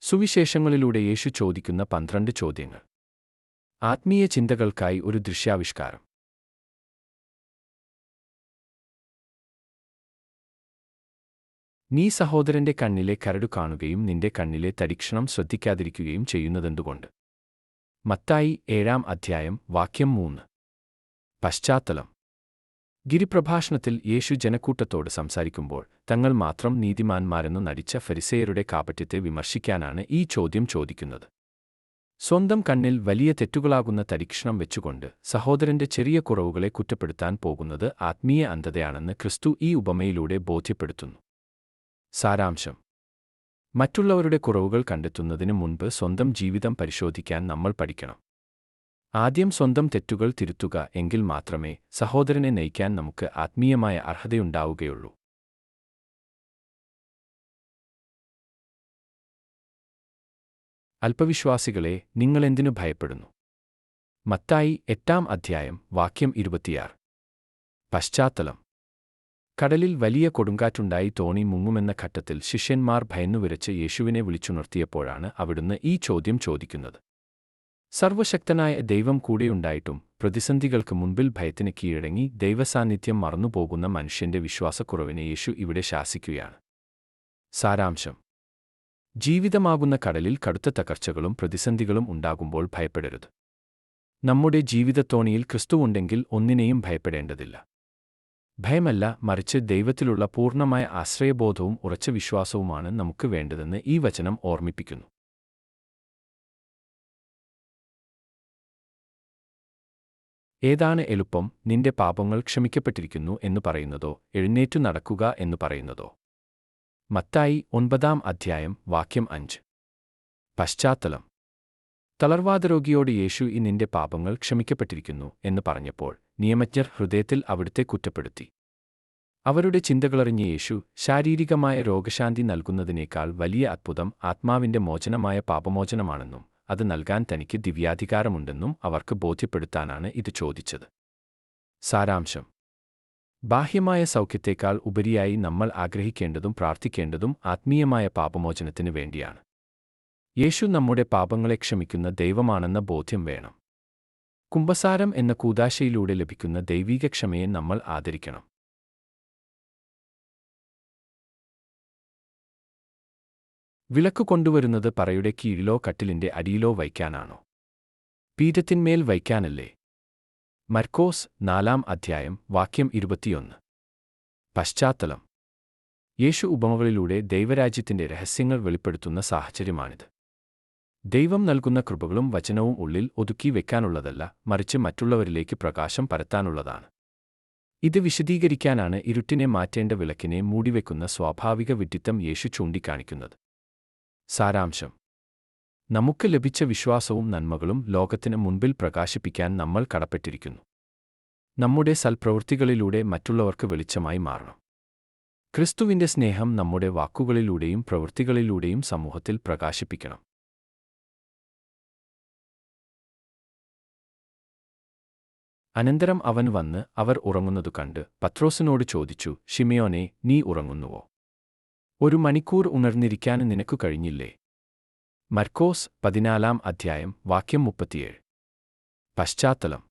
സുവിശേഷങ്ങളിലൂടെ യേശു ചോദിക്കുന്ന 12 ചോദ്യങ്ങൾ. ആത്മീയ ചിന്തകൾക്കായി ഒരു ദൃശ്യാവിഷ്കാരം. നീ സഹോദരന്റെ കണ്ണിലെ കരടു കാണുകയും നിന്റെ കണ്ണിലെ തടിക്ഷണം ശ്രദ്ധിക്കാതിരിക്കുകയും ചെയ്യുന്നതെന്തുകൊണ്ട്? മത്തായി 7-ാം അധ്യായം വാക്യം 3. പശ്ചാത്തലം. ഗിരിപ്രഭാഷണത്തിൽ യേശു ജനക്കൂട്ടത്തോട് സംസാരിക്കുമ്പോൾ തങ്ങൾ മാത്രം നീതിമാന്മാരെന്നു നടിച്ച ഫരിസേയരുടെ കാപട്യത്തെ വിമർശിക്കാനാണ് ഈ ചോദ്യം ചോദിക്കുന്നത്. സ്വന്തം കണ്ണിൽ വലിയ തെറ്റുകളാകുന്ന തടിക്ഷണം വെച്ചുകൊണ്ട് സഹോദരന്റെ ചെറിയ കുറവുകളെ കുറ്റപ്പെടുത്താൻ പോകുന്നത് ആത്മീയ അന്ധതയാണെന്ന് ക്രിസ്തു ഈ ഉപമയിലൂടെ ബോധ്യപ്പെടുത്തുന്നു. സാരാംശം. മറ്റുള്ളവരുടെ കുറവുകൾ കണ്ടെത്തുന്നതിന് മുൻപ് സ്വന്തം ജീവിതം പരിശോധിക്കാൻ നമ്മൾ പഠിക്കണം. ആദ്യം സ്വന്തം തെറ്റുകൾ തിരുത്തുക, എങ്കിൽ മാത്രമേ സഹോദരനെ നയിക്കാൻ നമുക്ക് ആത്മീയമായ അർഹതയുണ്ടാവുകയുള്ളൂ. അല്പവിശ്വാസികളെ, നിങ്ങളെന്തിനു ഭയപ്പെടുന്നു? മത്തായി 8-ാം അധ്യായം വാക്യം 26. പശ്ചാത്തലം. കടലിൽ വലിയ കൊടുങ്കാറ്റുണ്ടായി തോണി മുങ്ങുമെന്ന ഘട്ടത്തിൽ ശിഷ്യന്മാർ ഭയന്നുവിറച്ച് യേശുവിനെ വിളിച്ചുണർത്തിയപ്പോഴാണ് അവിടുന്ന് ഈ ചോദ്യം ചോദിക്കുന്നത്. സർവശക്തനായ ദൈവം കൂടെയുണ്ടായിട്ടും പ്രതിസന്ധികൾക്ക് മുൻപിൽ ഭയത്തിന് കീഴടങ്ങി ദൈവസാന്നിധ്യം മറന്നുപോകുന്ന മനുഷ്യന്റെ വിശ്വാസക്കുറവിനെ യേശു ഇവിടെ ശാസിക്കുകയാണ്. സാരാംശം. ജീവിതമാകുന്ന കടലിൽ കടുത്ത തകർച്ചകളും പ്രതിസന്ധികളും ഉണ്ടാകുമ്പോൾ ഭയപ്പെടരുത്. നമ്മുടെ ജീവിതത്തോണിയിൽ ക്രിസ്തുവുണ്ടെങ്കിൽ ഒന്നിനെയും ഭയപ്പെടേണ്ടതില്ല. ഭയമല്ല, മറിച്ച് ദൈവത്തിലുള്ള പൂർണ്ണമായ ആശ്രയബോധവും ഉറച്ച വിശ്വാസവുമാണ് നമുക്ക് വേണ്ടതെന്ന് ഈ വചനം ഓർമ്മിപ്പിക്കുന്നു. ഏതാണ് എളുപ്പം, നിന്റെ പാപങ്ങൾ ക്ഷമിക്കപ്പെട്ടിരിക്കുന്നു എന്ന് പറയുന്നതോ എഴുന്നേറ്റു നടക്കുക എന്ന് പറയുന്നതോ? മത്തായി 9-ാം അധ്യായം വാക്യം 5. പശ്ചാത്തലം. തളർവാദരോഗിയോട് യേശു നിന്റെ പാപങ്ങൾ ക്ഷമിക്കപ്പെട്ടിരിക്കുന്നു എന്ന് പറഞ്ഞപ്പോൾ നിയമജ്ഞർ ഹൃദയത്തിൽ അവിടുത്തെ കുറ്റപ്പെടുത്തി. അവരുടെ ചിന്തകളറിഞ്ഞ യേശു ശാരീരികമായ രോഗശാന്തി നൽകുന്നതിനേക്കാൾ വലിയ അത്ഭുതം ആത്മാവിന്റെ മോചനമായ പാപമോചനമാണെന്നും അത് നൽകാൻ തനിക്ക് ദിവ്യാധികാരമുണ്ടെന്നും അവർക്ക് ബോധ്യപ്പെടുത്താനാണ് ഇത് ചോദിച്ചത്. സാരാംശം. ബാഹ്യമായ സൗഖ്യത്തേക്കാൾ ഉപരിയായി നമ്മൾ ആഗ്രഹിക്കേണ്ടതും പ്രാർത്ഥിക്കേണ്ടതും ആത്മീയമായ പാപമോചനത്തിന് വേണ്ടിയാണ്. യേശു നമ്മുടെ പാപങ്ങളെ ക്ഷമിക്കുന്ന ദൈവമാണെന്ന ബോധ്യം വേണം. കുമ്പസാരം എന്ന കൂദാശയിലൂടെ ലഭിക്കുന്ന ദൈവീക ക്ഷമയെ നമ്മൾ ആദരിക്കണം. വിളക്ക് കൊണ്ടുവരുന്നത് പറയുടെ കീഴിലോ കട്ടിലിന്റെ അടിയിലോ വയ്ക്കാനാണോ? പീഠത്തിന്മേൽ വയ്ക്കാനല്ലേ? മർക്കോസ് 4-ാം അധ്യായം വാക്യം 21. പശ്ചാത്തലം. യേശു ഉപമകളിലൂടെ ദൈവരാജ്യത്തിന്റെ രഹസ്യങ്ങൾ വെളിപ്പെടുത്തുന്ന സാഹചര്യമാണിത്. ദൈവം നൽകുന്ന കൃപകളും വചനവും ഉള്ളിൽ ഒതുക്കി വെക്കാനുള്ളതല്ല, മറിച്ച് മറ്റുള്ളവരിലേക്ക് പ്രകാശം പരത്താനുള്ളതാണ്. ഇത് വിശദീകരിക്കാനാണ് ഇരുട്ടിനെ മാറ്റേണ്ട വിളക്കിനെ മൂടിവെക്കുന്ന സ്വാഭാവിക വിഡ്ഢിത്തം യേശു ചൂണ്ടിക്കാണിക്കുന്നത്. സാരാംശം. നമുക്ക് ലഭിച്ച വിശ്വാസവും നന്മകളും ലോകത്തിന് മുൻപിൽ പ്രകാശിപ്പിക്കാൻ നമ്മൾ കടപ്പെട്ടിരിക്കുന്നു. നമ്മുടെ സൽപ്രവൃത്തികളിലൂടെ മറ്റുള്ളവർക്ക് വെളിച്ചമായി മാറണം. ക്രിസ്തുവിന്റെ സ്നേഹം നമ്മുടെ വാക്കുകളിലൂടെയും പ്രവൃത്തികളിലൂടെയും സമൂഹത്തിൽ പ്രകാശിപ്പിക്കണം. അനന്തരം അവൻ വന്ന് അവർ ഉറങ്ങുന്നതു കണ്ട് പത്രോസിനോട് ചോദിച്ചു, ശിമയോനെ, നീ ഉറങ്ങുന്നുവോ? 1 മണിക്കൂർ ഉണർന്നിരിക്കാൻ നിനക്കു കഴിഞ്ഞില്ലേ? മർക്കോസ് 14-ാം അധ്യായം വാക്യം 37. പശ്ചാത്തലം.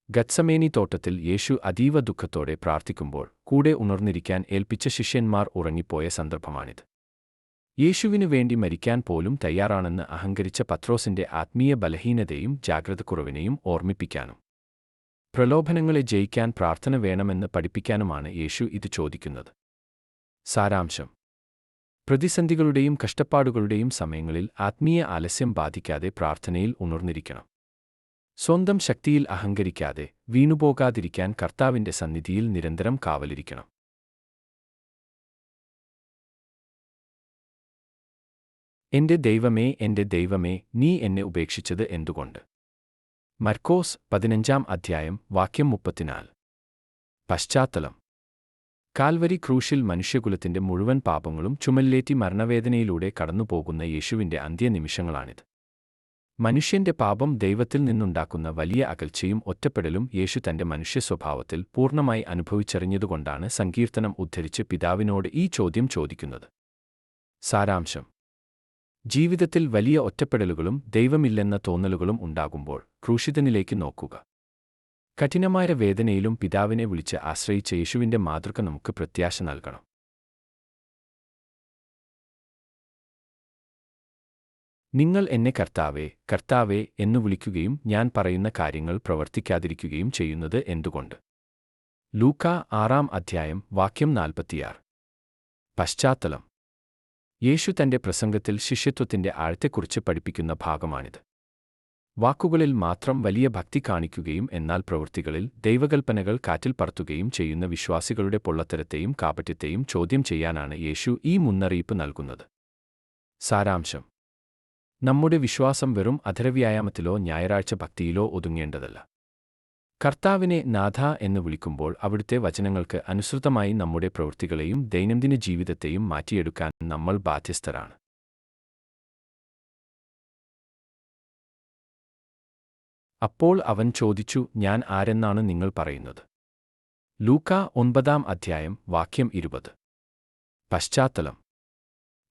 ഗത്സമേനി തോട്ടത്തിൽ യേശു അതീവ ദുഃഖത്തോടെ പ്രാർത്ഥിക്കുമ്പോൾ കൂടെ ഉണർന്നിരിക്കാൻ ഏൽപ്പിച്ച ശിഷ്യന്മാർ ഉറങ്ങിപ്പോയ സന്ദർഭമാണിത്. യേശുവിനു വേണ്ടി മരിക്കാൻ പോലും തയ്യാറാണെന്ന് അഹങ്കരിച്ച പത്രോസിന്റെ ആത്മീയ ബലഹീനതയും ജാഗ്രതക്കുറവിനെയും ഓർമ്മിപ്പിക്കാനും പ്രലോഭനങ്ങളെ ജയിക്കാൻ പ്രാർത്ഥന വേണമെന്ന് പഠിപ്പിക്കാനുമാണ് യേശു ഇത് ചോദിക്കുന്നത്. സാരാംശം. പ്രതിസന്ധികളുടെയും കഷ്ടപ്പാടുകളുടെയും സമയങ്ങളിൽ ആത്മീയ ആലസ്യം ബാധിക്കാതെ പ്രാർത്ഥനയിൽ ഉണർന്നിരിക്കണം. സ്വന്തം ശക്തിയിൽ അഹങ്കരിക്കാതെ വീണുപോകാതിരിക്കാൻ കർത്താവിന്റെ സന്നിധിയിൽ നിരന്തരം കാവലിരിക്കണം. എന്റെ ദൈവമേ, നീ എന്നെ ഉപേക്ഷിച്ചത് എന്തുകൊണ്ട്? മർക്കോസ് 15-ാം അധ്യായം വാക്യം 34. പശ്ചാത്തലം. കാൽവരി ക്രൂശിൽ മനുഷ്യകുലത്തിന്റെ മുഴുവൻ പാപങ്ങളും ചുമലിലേറ്റി മരണവേദനയിലൂടെ കടന്നുപോകുന്ന യേശുവിന്റെ അന്ത്യനിമിഷങ്ങളാണിത്. മനുഷ്യന്റെ പാപം ദൈവത്തിൽ നിന്നുണ്ടാക്കുന്ന വലിയ അകൽച്ചയും ഒറ്റപ്പെടലും യേശു തന്റെ മനുഷ്യ സ്വഭാവത്തിൽ പൂർണ്ണമായി അനുഭവിച്ചറിഞ്ഞതുകൊണ്ടാണ് സങ്കീർത്തനം ഉദ്ധരിച്ച് പിതാവിനോട് ഈ ചോദ്യം ചോദിക്കുന്നത്. സാരാംശം. ജീവിതത്തിൽ വലിയ ഒറ്റപ്പെടലുകളും ദൈവമില്ലെന്ന തോന്നലുകളും ഉണ്ടാകുമ്പോൾ ക്രൂശിതനിലേക്ക് നോക്കുക. കഠിനമായ വേദനയിലും പിതാവിനെ വിളിച്ച് ആശ്രയിച്ച യേശുവിന്റെ മാതൃക നമുക്ക് പ്രത്യാശ നൽകണം. നിങ്ങൾ എന്നെ കർത്താവേ, കർത്താവേ എന്നു വിളിക്കുകയും ഞാൻ പറയുന്ന കാര്യങ്ങൾ പ്രവർത്തിക്കാതിരിക്കുകയും ചെയ്യുന്നത് എന്തുകൊണ്ട്? ലൂക്കാ 6:46. പശ്ചാത്തലം. യേശു തന്റെ പ്രസംഗത്തിൽ ശിഷ്യത്വത്തിന്റെ ആഴത്തെക്കുറിച്ച് പഠിപ്പിക്കുന്ന ഭാഗമാണിത്. വാക്കുകളിൽ മാത്രം വലിയ ഭക്തി കാണിക്കുകയും എന്നാൽ പ്രവൃത്തികളിൽ ദൈവകൽപ്പനകൾ കാറ്റിൽ പറത്തുകയും ചെയ്യുന്ന വിശ്വാസികളുടെ പൊള്ളത്തരത്തെയും കാപട്യത്തെയും ചോദ്യം ചെയ്യാനാണ് യേശു ഈ മുന്നറിയിപ്പ് നൽകുന്നത്. സാരാംശം. നമ്മുടെ വിശ്വാസം വെറും അധരവ്യായാമത്തിലോ ഞായറാഴ്ച ഭക്തിയിലോ ഒതുങ്ങേണ്ടതല്ല. കർത്താവിനെ നാഥ എന്ന് വിളിക്കുമ്പോൾ അവിടുത്തെ വചനങ്ങൾക്ക് അനുസൃതമായി നമ്മുടെ പ്രവൃത്തികളെയും ദൈനംദിന ജീവിതത്തെയും മാറ്റിയെടുക്കാൻ നമ്മൾ ബാധ്യസ്ഥരാണ്. അപ്പോൾ അവൻ ചോദിച്ചു, ഞാൻ ആരെന്നാണ് നിങ്ങൾ പറയുന്നത്? ലൂക്കാ 9:20. പശ്ചാത്തലം.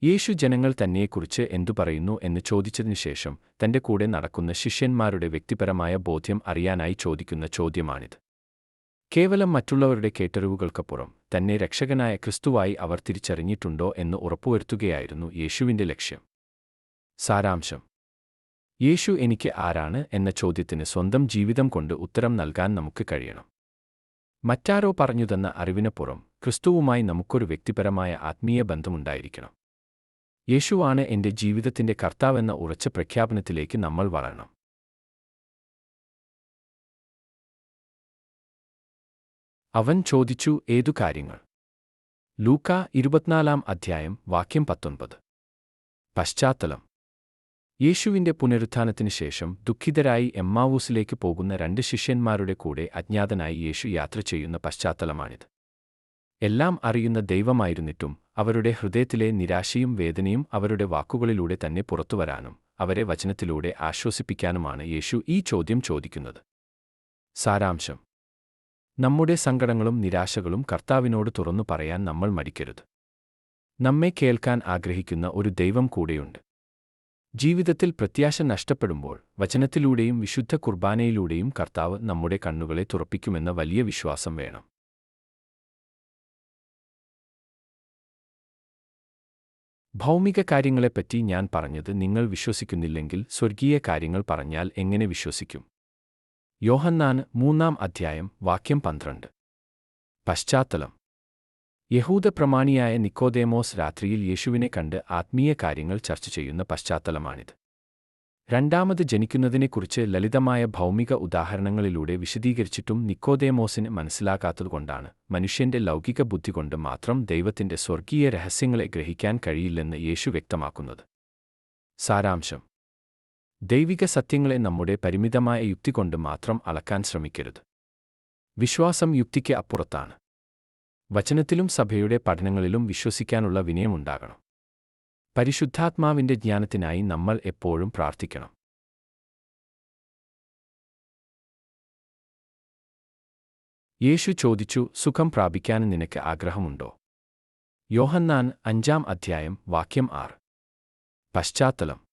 യേശു ജനങ്ങൾ തന്നെക്കുറിച്ച് എന്തു പറയുന്നു എന്ന് ചോദിച്ചതിനുശേഷം തന്റെ കൂടെ നടക്കുന്ന ശിഷ്യന്മാരുടെ വ്യക്തിപരമായ ബോധ്യം അറിയാനായി ചോദിക്കുന്ന ചോദ്യമാണിത്. കേവലം മറ്റുള്ളവരുടെ കേട്ടറിവുകൾക്കപ്പുറം തന്നെ രക്ഷകനായ ക്രിസ്തുവായി അവർ തിരിച്ചറിഞ്ഞിട്ടുണ്ടോ എന്ന് ഉറപ്പുവരുത്തുകയായിരുന്നു യേശുവിന്റെ ലക്ഷ്യം. സാരാംശം. യേശു എനിക്ക് ആരാണ് എന്ന ചോദ്യത്തിന് സ്വന്തം ജീവിതം കൊണ്ട് ഉത്തരം നൽകാൻ നമുക്ക് കഴിയണം. മറ്റാരോ പറഞ്ഞുതന്ന അറിവിനപ്പുറം ക്രിസ്തുവുമായി നമുക്കൊരു വ്യക്തിപരമായ ആത്മീയ ബന്ധമുണ്ടായിരിക്കണം. യേശുവാണ് എന്റെ ജീവിതത്തിന്റെ കർത്താവെന്ന ഉറച്ച പ്രഖ്യാപനത്തിലേക്ക് നമ്മൾ വളരണം. അവൻ ചോദിച്ചു, ഏതു കാര്യങ്ങൾ? ലൂക്കാ 24:19. പശ്ചാത്തലം. യേശുവിന്റെ പുനരുത്ഥാനത്തിനു ശേഷം ദുഃഖിതരായി എമ്മാവൂസിലേക്ക് പോകുന്ന 2 ശിഷ്യന്മാരുടെ കൂടെ അജ്ഞാതനായി യേശു യാത്ര ചെയ്യുന്ന പശ്ചാത്തലമാണിത്. എല്ലാം അറിയുന്ന ദൈവമായിരുന്നിട്ടും അവരുടെ ഹൃദയത്തിലെ നിരാശയും വേദനയും അവരുടെ വാക്കുകളിലൂടെ തന്നെ പുറത്തുവരാനും അവരെ വചനത്തിലൂടെ ആശ്വസിപ്പിക്കാനുമാണ് യേശു ഈ ചോദ്യം ചോദിക്കുന്നത്. സാരാംശം. നമ്മുടെ സങ്കടങ്ങളും നിരാശകളും കർത്താവിനോട് തുറന്നു പറയാൻ നമ്മൾ മടിക്കരുത്. നമ്മെ കേൾക്കാൻ ആഗ്രഹിക്കുന്ന ഒരു ദൈവം കൂടെയുണ്ട്. ജീവിതത്തിൽ പ്രത്യാശ നഷ്ടപ്പെടുമ്പോൾ വചനത്തിലൂടെയും വിശുദ്ധ കുർബാനയിലൂടെയും കർത്താവ് നമ്മുടെ കണ്ണുകളെ തുറപ്പിക്കുമെന്ന വലിയ വിശ്വാസം വേണം. ഭൗമിക കാര്യങ്ങളെപ്പറ്റി ഞാൻ പറഞ്ഞത് നിങ്ങൾ വിശ്വസിക്കുന്നില്ലെങ്കിൽ സ്വർഗീയ കാര്യങ്ങൾ പറഞ്ഞാൽ എങ്ങനെ വിശ്വസിക്കും? യോഹന്നാൻ 3:12. പശ്ചാത്തലം. യഹൂദ പ്രമാണിയായ നിക്കോദേമോസ് രാത്രിയിൽ യേശുവിനെ കണ്ട് ആത്മീയ കാര്യങ്ങൾ ചർച്ച ചെയ്യുന്ന പശ്ചാത്തലമാണിത്. രണ്ടാമത് ജനിക്കുന്നതിനെക്കുറിച്ച് ലളിതമായ ഭൗമിക ഉദാഹരണങ്ങളിലൂടെ വിശദീകരിച്ചിട്ടും നിക്കോദേമോസിന് മനസ്സിലാകാത്തതുകൊണ്ടാണ് മനുഷ്യന്റെ ലൗകിക ബുദ്ധി കൊണ്ട് മാത്രം ദൈവത്തിന്റെ സ്വർഗീയ രഹസ്യങ്ങളെ ഗ്രഹിക്കാൻ കഴിയില്ലെന്ന് യേശു വ്യക്തമാക്കുന്നത്. സാരാംശം. ദൈവിക സത്യങ്ങളെ നമ്മുടെ പരിമിതമായ യുക്തി കൊണ്ട് മാത്രം അളക്കാൻ ശ്രമിക്കരുത്. വിശ്വാസം യുക്തിക്ക് അപ്പുറത്താണ്. വചനത്തിലും സഭയുടെ പഠനങ്ങളിലും വിശ്വസിക്കാനുള്ള വിനയമുണ്ടാകണം. പരിശുദ്ധാത്മാവിന്റെ ജ്ഞാനത്തിനായി നമ്മൾ എപ്പോഴും പ്രാർത്ഥിക്കണം. യേശു ചോദിച്ചു, സുഖം പ്രാപിക്കാൻ നിനക്ക് ആഗ്രഹമുണ്ടോ? യോഹന്നാൻ 5:6. പശ്ചാത്തലം.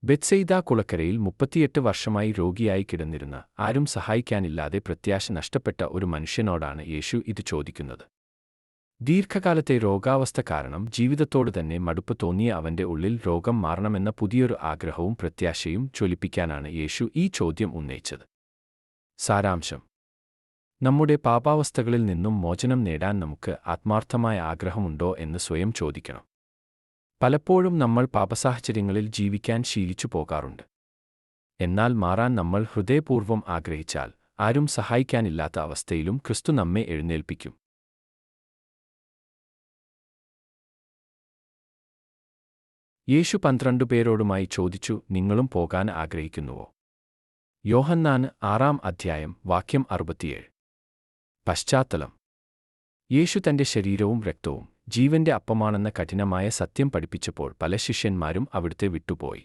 ബെത്സെയ്ദ കുളക്കരയിൽ 38 വർഷമായി രോഗിയായി കിടന്നിരുന്ന ആരും സഹായിക്കാനില്ലാതെ പ്രത്യാശ നഷ്ടപ്പെട്ട ഒരു മനുഷ്യനോടാണ് യേശു ഇത് ചോദിക്കുന്നത്. ദീർഘകാലത്തെ രോഗാവസ്ഥ കാരണം ജീവിതത്തോട് തന്നെ മടുപ്പ് തോന്നിയ അവന്റെ ഉള്ളിൽ രോഗം മാറണമെന്ന പുതിയൊരു ആഗ്രഹവും പ്രത്യാശയും ജ്വലിപ്പിക്കാനാണ് യേശു ഈ ചോദ്യം ഉന്നയിച്ചത്. സാരാംശം. നമ്മുടെ പാപാവസ്ഥകളിൽ നിന്നും മോചനം നേടാൻ നമുക്ക് ആത്മാർത്ഥമായ ആഗ്രഹമുണ്ടോ എന്ന് സ്വയം ചോദിക്കണം. പലപ്പോഴും നമ്മൾ പാപസാഹചര്യങ്ങളിൽ ജീവിക്കാൻ ശീലിച്ചു പോകാറുണ്ട്. എന്നാൽ മാറാൻ നമ്മൾ ഹൃദയപൂർവ്വം ആഗ്രഹിച്ചാൽ ആരും സഹായിക്കാനില്ലാത്ത അവസ്ഥയിലും ക്രിസ്തു നമ്മെ എഴുന്നേൽപ്പിക്കും. യേശു 12 പേരോടുമായി ചോദിച്ചു, നിങ്ങളും പോകാൻ ആഗ്രഹിക്കുന്നുവോ? യോഹന്നാൻ 6:67. പശ്ചാത്തലം. യേശു തന്റെ ശരീരവും രക്തവും ജീവന്റെ അപ്പമാണെന്ന കഠിനമായ സത്യം പഠിപ്പിച്ചപ്പോൾ പല ശിഷ്യന്മാരും അവിടുത്തെ വിട്ടുപോയി.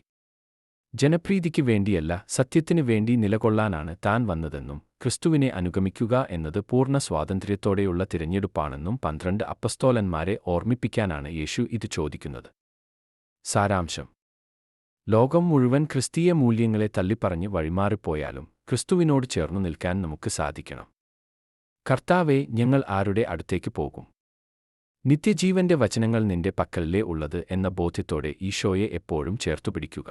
ജനപ്രീതിക്ക് വേണ്ടിയല്ല, സത്യത്തിനു വേണ്ടി നിലകൊള്ളാനാണ് താൻ വന്നതെന്നും ക്രിസ്തുവിനെ അനുഗമിക്കുക എന്നത് പൂർണ്ണ സ്വാതന്ത്ര്യത്തോടെയുള്ള തിരഞ്ഞെടുപ്പാണെന്നും 12 അപ്പസ്തോലന്മാരെ ഓർമ്മിപ്പിക്കാനാണ് യേശു ഇത് ചോദിക്കുന്നത്. സാരാംശം. ലോകം മുഴുവൻ ക്രിസ്തീയ മൂല്യങ്ങളെ തള്ളിപ്പറഞ്ഞ് വഴിമാറിപ്പോയാലും ക്രിസ്തുവിനോട് ചേർന്നു നിൽക്കാൻ നമുക്ക് സാധിക്കണം. കർത്താവേ, ഞങ്ങൾ ആരുടെ അടുത്തേക്ക് പോകും? നിത്യജീവന്റെ വചനങ്ങൾ നിന്റെ പക്കലല്ലേ ഉള്ളത് എന്ന ബോധ്യത്തോടെ ഈശോയെ എപ്പോഴും ചേർത്തുപിടിക്കുക.